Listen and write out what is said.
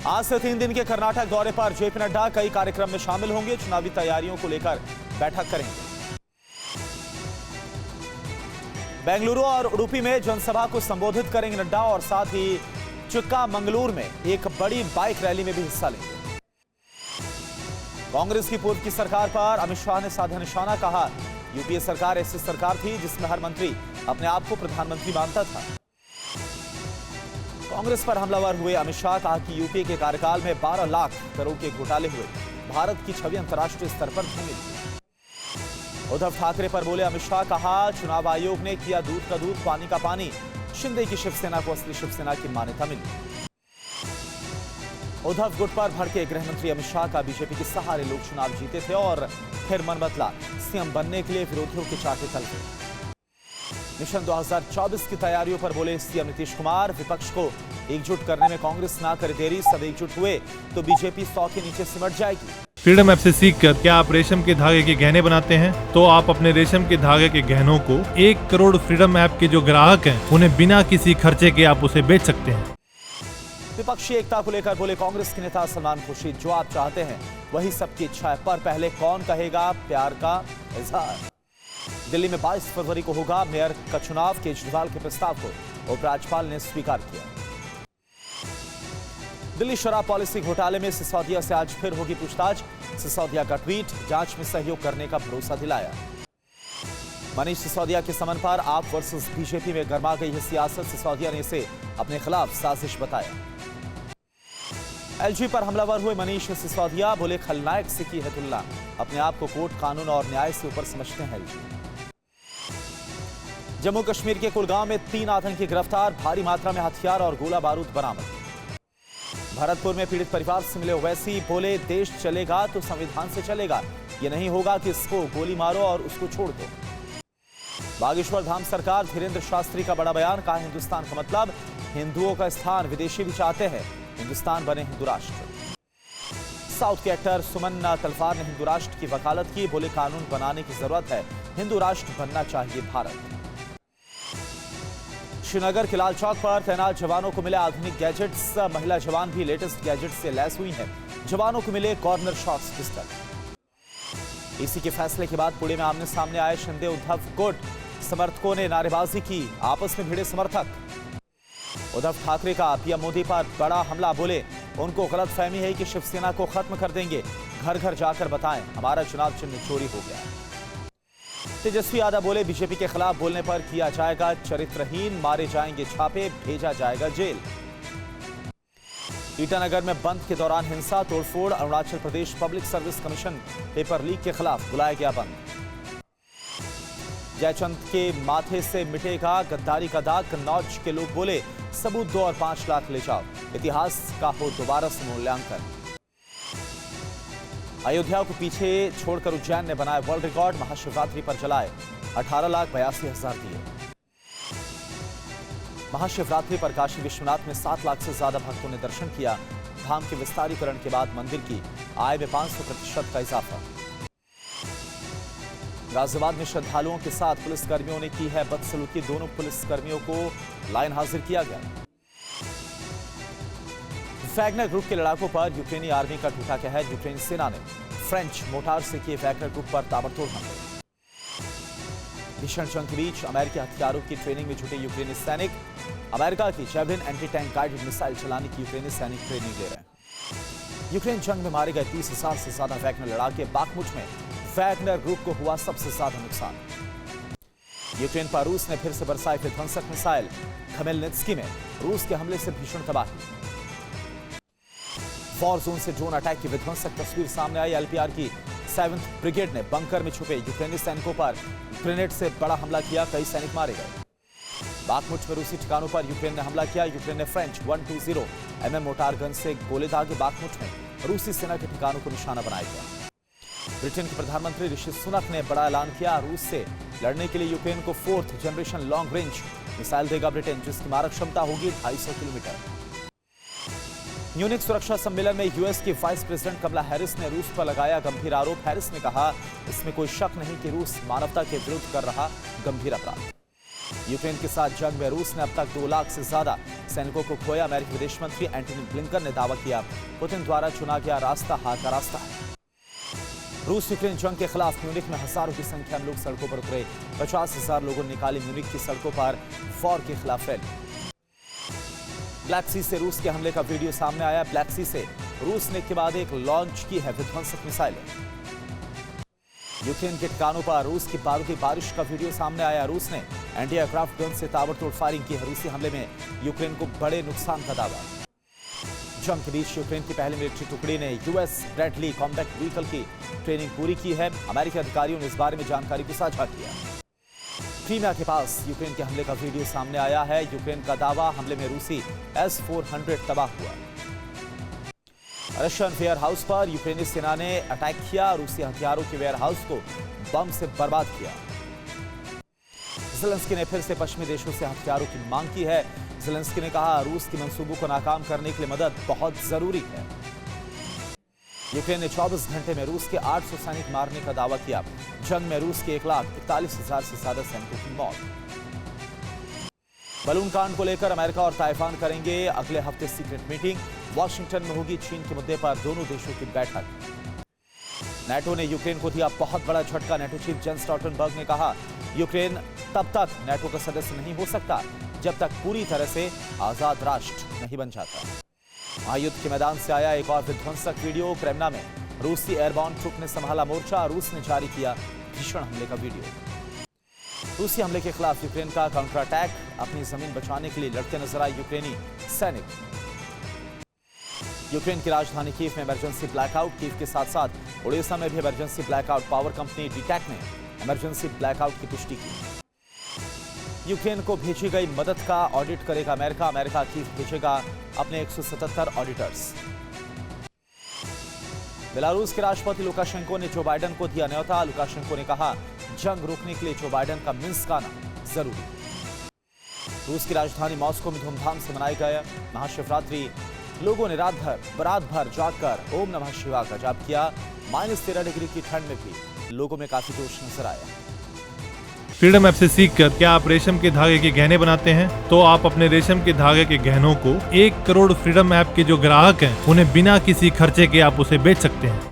आज से 3 दिन के कर्नाटक दौरे पर जेपी नड्डा कई कार्यक्रम में शामिल होंगे। चुनावी तैयारियों को लेकर बैठक करेंगे। बेंगलुरु और उडुपी में जनसभा को संबोधित करेंगे नड्डा और साथ ही चिक्कामंगलुरु में एक बड़ी बाइक रैली में भी हिस्सा लेंगे। कांग्रेस की पूर्व की सरकार पर अमित शाह ने साधा निशाना, कहा यूपीए सरकार ऐसी सरकार थी जिसमें हर मंत्री अपने आप को प्रधानमंत्री मानता था। कांग्रेस पर हमलावर हुए अमित शाह, कहा कि यूपीए के कार्यकाल में 12 लाख करोड़ के घोटाले हुए, भारत की छवि अंतर्राष्ट्रीय स्तर पर धूमिल थी। उद्धव ठाकरे पर बोले अमित शाह, कहा चुनाव आयोग ने किया दूध का दूध पानी का पानी, शिंदे की शिवसेना को असली शिवसेना की मान्यता मिली। उद्धव गुट पर भड़के गृह मंत्री अमित शाह का बीजेपी के सहारे लोग चुनाव जीते थे और फिर मन बदला, सीएम बनने के लिए विरोधियों के चाटे तल गए। मिशन 2024 की तैयारियों पर बोले सीएम नीतीश कुमार, विपक्ष को एकजुट करने में कांग्रेस ना करे देरी, सब एकजुट हुए तो बीजेपी 100 के नीचे सिमट जाएगी। फ्रीडम ऐप से सीखकर क्या आप रेशम के धागे के गहने बनाते हैं? तो आप अपने रेशम के धागे के गहनों को 1 करोड़ फ्रीडम ऐप के जो ग्राहक हैं उन्हें बिना किसी खर्चे के आप उसे बेच सकते हैं। विपक्षी एकता को लेकर बोले कांग्रेस के नेता सलमान खुर्शीद, जो आप चाहते हैं वही सबकी इच्छा है, पर पहले कौन कहेगा प्यार का इजहार। दिल्ली में 22 फरवरी को होगा मेयर का चुनाव, केजरीवाल के प्रस्ताव को उपराज्यपाल ने स्वीकार किया। दिल्ली शराब पॉलिसी घोटाले में सिसोदिया से आज फिर होगी पूछताछ। सिसोदिया का ट्वीट, जांच में सहयोग करने का भरोसा दिलाया। मनीष सिसोदिया के समन पर आप वर्सेस बीजेपी में गर्मा गई है सियासत, सिसोदिया ने इसे अपने खिलाफ साजिश बताया। एलजी पर हमलावर हुए मनीष सिसोदिया, बोले खलनायक से की है तुलना, अपने आप को कोर्ट कानून और न्याय से ऊपर समझते हैं एलजी। जम्मू कश्मीर के कुलगांव में 3 आतंकी गिरफ्तार, भारी मात्रा में हथियार और गोला बारूद बरामद। भरतपुर में पीड़ित परिवार से मिले ओवैसी, बोले देश चलेगा तो संविधान से चलेगा, यह नहीं होगा कि इसको गोली मारो और उसको छोड़ दो। बागेश्वर धाम सरकार, धीरेन्द्र शास्त्री का बड़ा बयान, कहा हिंदुस्तान का मतलब हिंदुओं का स्थान विदेशी भी चाहते हैं, हिंदुस्तान बने हिंदू राष्ट्र। साउथ के एक्टर सुमन तलवार ने हिंदू राष्ट्र की वकालत की, बोले कानून बनाने की जरूरत है, हिंदू राष्ट्र बनना चाहिए भारत। श्रीनगर के लाल चौक पर तैनात जवानों को मिले आधुनिक गैजेट्स, महिला जवान भी लेटेस्ट गैजेट से लैस हुई हैं। जवानों को मिले कॉर्नर शॉट्स पिस्टल। इसी के फैसले के बाद पुणे में आमने सामने आए शिंदे उद्धव गुट, समर्थकों ने नारेबाजी की, आपस में भिड़े समर्थक। उद्धव ठाकरे का पीएम मोदी पर बड़ा हमला, बोले उनको गलतफहमी है कि शिवसेना को खत्म कर देंगे, घर घर जाकर बताएं हमारा चुनाव चिन्ह चोरी हो गया। तेजस्वी यादव बोले बीजेपी के खिलाफ बोलने पर किया जाएगा चरित्रहीन, मारे जाएंगे छापे, भेजा जाएगा जेल। ईटानगर में बंद के दौरान हिंसा, तोड़फोड़, Arunachal Pradesh public service commission paper leak के खिलाफ बुलाया गया बंद। जयचंद के माथे से मिटेगा गद्दारी का दाग, कन्नौज के लोग बोले सबूत दो और 5 लाख ले जाओ, इतिहास का हो दोबारा से मूल्यांकन। अयोध्या को पीछे छोड़कर उज्जैन ने बनाया वर्ल्ड रिकॉर्ड, महाशिवरात्रि पर जलाए 18,82,000 दिए। महाशिवरात्रि पर काशी विश्वनाथ में 7 लाख से ज्यादा भक्तों ने दर्शन किया। धाम के विस्तारीकरण के बाद मंदिर की आय में 500% का इजाफा। गाजियाबाद में श्रद्धालुओं के साथ पुलिसकर्मियों ने की है बदसलूकी, दोनों पुलिसकर्मियों को लाइन हाजिर किया गया। वैगनर ग्रुप के लड़ाकों पर यूक्रेनी आर्मी का टूटा कहर, यूक्रेनी सेना ने फ्रेंच मोर्टार से किए वैगनर ग्रुप पर ताबड़तोड़ हमले। भीषण जंग के बीच अमेरिकी हथियारों की ट्रेनिंग में जुटे यूक्रेनी सैनिक, अमेरिका की javelin anti tank guided missile चलाने की यूक्रेनी सैनिक ट्रेनिंग ले रहे हैं। यूक्रेन जंग में मारे गए 30,000 से ज्यादा वैगनर लड़ाके, बाखमुट में वैगनर ग्रुप को हुआ सबसे ज्यादा नुकसान। यूक्रेन पर रूस ने फिर से बरसाए विध्वंसक मिसाइल, खमेलनित्स्की में रूस के हमले से भीषण तबाही। वॉर जोन से ड्रोन अटैक की विध्वंसक तस्वीर सामने आई। एलपीआर की 7th ब्रिगेड ने बंकर में छुपे यूक्रेनी सैनिकों पर ग्रेनेड से बड़ा हमला किया, कई सैनिक मारे गए। बाखमुट में रूसी ठिकानों पर यूक्रेन ने हमला किया। यूक्रेन ने फ्रेंच 120 mm मोटार गन से गोले दागे, बाखमुट में रूसी सेना के ठिकानों को निशाना बनाया गया। ब्रिटेन के प्रधानमंत्री ऋषि सुनक ने बड़ा ऐलान किया, रूस से लड़ने के लिए यूक्रेन को 4th generation long range missile देगा ब्रिटेन, जिसकी मारक क्षमता होगी 250 किलोमीटर। म्यूनिख सुरक्षा सम्मेलन में यूएस की वाइस प्रेसिडेंट कमला हैरिस ने रूस पर लगाया गंभीर आरोप। हैरिस ने कहा, इसमें कोई शक नहीं कि रूस मानवता के विरुद्ध कर रहा गंभीर अपराध। यूक्रेन के साथ जंग में रूस ने अब तक 2 लाख से ज्यादा सैनिकों को खोया। अमेरिकी विदेश मंत्री एंटनी ब्लिंकन ने दावा किया, पुतिन द्वारा चुना गया रास्ता हार का रास्ता है। रूस यूक्रेन जंग के खिलाफ म्यूनिख में हजारों की संख्या में लोग सड़कों पर उतरे। 50,000 लोगों ने निकाली म्यूनिख की सड़कों पर वॉर के खिलाफ रैली। ब्लैक सी से रूस के हमले का वीडियो सामने आया। ब्लैक सी से रूस ने के बाद एक लॉन्च की है विध्वंसक मिसाइलें। यूक्रेन के ठिकानों पर रूस की बारूदी बारिश का वीडियो सामने आया। रूस ने एंटी एयरक्राफ्ट गन से ताबड़तोड़ फायरिंग की है। रूसी हमले में यूक्रेन को बड़े नुकसान का दावा। जंग के बीच यूक्रेन की पहली मिलिट्री टुकड़ी ने यूएस ब्रैडली कॉम्बैट व्हीकल की ट्रेनिंग पूरी की है। अमेरिकी अधिकारियों ने इस बारे में जानकारी को साझा किया। क्रीमिया के पास यूक्रेन के हमले का वीडियो सामने आया है। यूक्रेन का दावा, हमले में रूसी S-400 तबाह हुआ। रशियन वेयर हाउस पर यूक्रेनी सेना ने अटैक किया। रूसी हथियारों के वेयर हाउस को बम से बर्बाद किया। ज़ेलेंस्की ने फिर से पश्चिमी देशों से हथियारों की मांग की है। ज़ेलेंस्की ने कहा, रूस की मंसूबों को नाकाम करने के लिए मदद बहुत जरूरी है। यूक्रेन ने 24 घंटे में रूस के 800 सैनिक मारने का दावा किया। जंग में रूस के 1,41,000 से ज्यादा सैनिकों की मौत। बलून कांड को लेकर अमेरिका और ताइवान करेंगे अगले हफ्ते सीक्रेट मीटिंग। वॉशिंगटन में होगी चीन के मुद्दे पर दोनों देशों की बैठक। नेटो ने यूक्रेन को दिया बहुत बड़ा झटका। नेटो चीफ जेंस स्टोल्टनबर्ग ने कहा, यूक्रेन तब तक नेटो का सदस्य नहीं हो सकता जब तक पूरी तरह से आजाद राष्ट्र नहीं बन जाता। महायुद्ध के मैदान से आया एक और विध्वंसक वीडियो। क्रेमना में रूसी एयरबॉर्न ट्रुप ने संभाला मोर्चा। रूस ने जारी किया भीषण हमले का वीडियो। रूसी हमले के खिलाफ यूक्रेन का काउंटर अटैक। अपनी जमीन बचाने के लिए लड़ते नजर आए यूक्रेनी सैनिक। यूक्रेन की राजधानी कीव में इमरजेंसी ब्लैकआउट। कीव के साथ साथ ओडिशा में भी इमरजेंसी ब्लैकआउट। पावर कंपनी डीटैक ने इमरजेंसी ब्लैकआउट की पुष्टि की। यूक्रेन को भेजी गई मदद का ऑडिट करेगा अमेरिका। अमेरिका कीव भेजेगा अपने 177 ऑडिटर्स। बेलारूस के राष्ट्रपति लुकाशेंको ने जो बाइडेन को दिया न्योता। लुकाशेंको ने कहा, जंग रोकने के लिए जो बाइडेन का मिन्स्क आना जरूरी। रूस की राजधानी मॉस्को में धूमधाम से मनाया गया महाशिवरात्रि। लोगों ने रात भर जागकर ओम नमः शिवाय का जाप किया। -13 डिग्री की ठंड में भी लोगों में काफी जोश नजर आया। फ्रीडम ऐप से सीखकर क्या आप रेशम के धागे के गहने बनाते हैं? तो आप अपने रेशम के धागे के गहनों को 1 करोड़ फ्रीडम ऐप के जो ग्राहक हैं उन्हें बिना किसी खर्चे के आप उसे बेच सकते हैं।